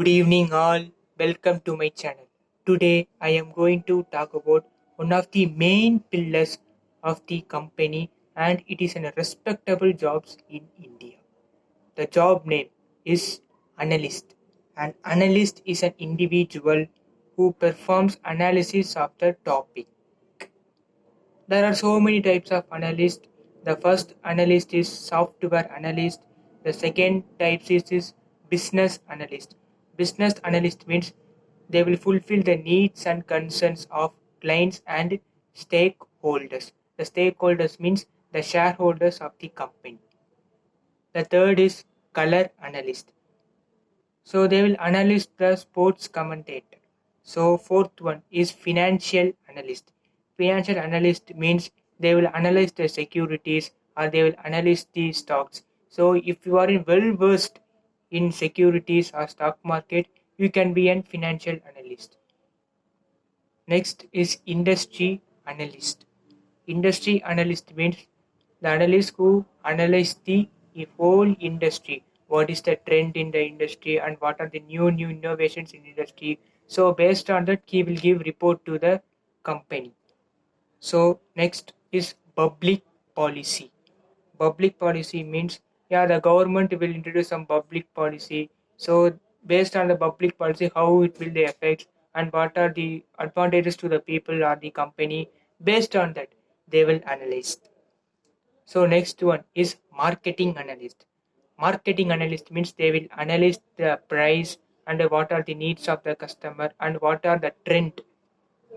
Good evening, all. Welcome to my channel. Today, I am going to talk about one of the main pillars of the company, and it is a respectable jobs in India. The job name is analyst. An analyst is an individual who performs analysis of the topic. There are so many types of analyst. The first analyst is software analyst. The second type is business analyst. Business analyst means they will fulfill the needs and concerns of clients and stakeholders. The stakeholders means the shareholders of the company. The third is color analyst. So they will analyze the sports commentator. So fourth one is financial analyst. Financial analyst means they will analyze the securities or they will analyze the stocks. So if you are well versed in securities or stock market, you can be an financial analyst. Next is industry analyst. Industry analyst means the analyst who analyze the whole industry. What is the trend in the industry and what are the new innovations in industry. So based on that, he will give report to the company. So next is public policy. Public policy means the government will introduce some public policy. So based on the public policy, how it will affect and what are the advantages to the people or the company. Based on that, they will analyze. So next one is marketing analyst. Marketing analyst means they will analyze the price and what are the needs of the customer and what are the trend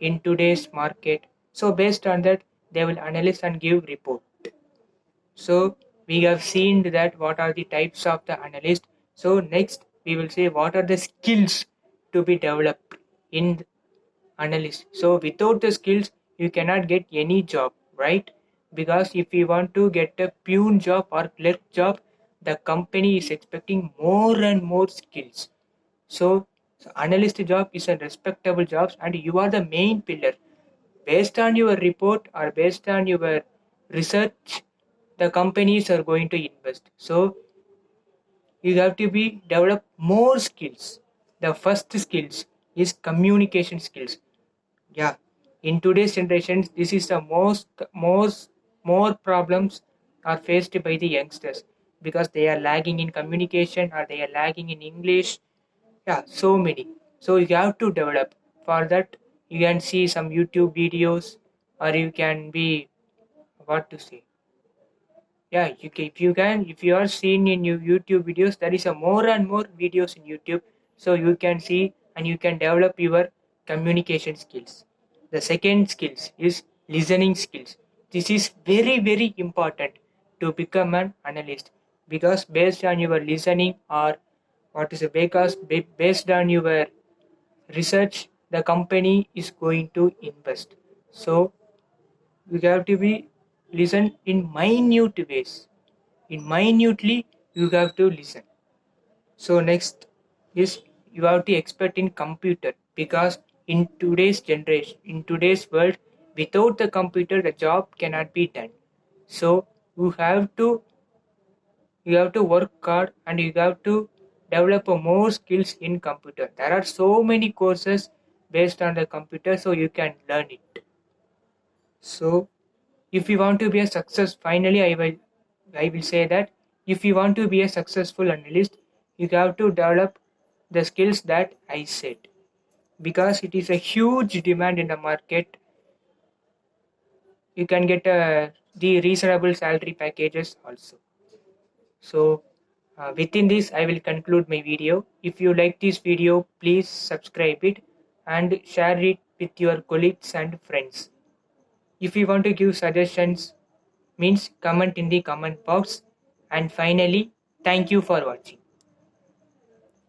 in today's market. So based on that, they will analyze and give report. So we have seen that what are the types of the analyst. So next we will say what are the skills to be developed in analyst. So without the skills, you cannot get any job, right? Because if you want to get a peon job or clerk job, the company is expecting more and more skills. So analyst job is a respectable job and you are the main pillar. Based on your report or based on your research, the companies are going to invest. So you have to be develop more skills. The first skills is communication skills. Yeah, in today's generation, this is the most more problems are faced by the youngsters because they are lagging in communication or they are lagging in English. Yeah, so many. So you have to develop. For that, you can see some YouTube videos, or you can be what to say. Yeah, if you are seeing in your YouTube videos, there is a more and more videos in YouTube, so you can see and you can develop your communication skills. The second skills is listening skills. This is very important to become an analyst because based on your listening or what is it, because based on your research, the company is going to invest. So you have to be listen in minute ways. In minutely you have to listen. So next is you have to expert in computer because in today's generation, in today's world, without the computer the job cannot be done. So you have to work hard and you have to develop more skills in computer. There are so many courses based on the computer, so you can learn it. So if you want to be a success, finally I will say that if you want to be a successful analyst, you have to develop the skills that I said because it is a huge demand in the market. You can get the reasonable salary packages also. So within this I will conclude my video. If you like this video, please subscribe it and share it with your colleagues and friends. If you want to give suggestions, means comment in the comment box. And finally, thank you for watching.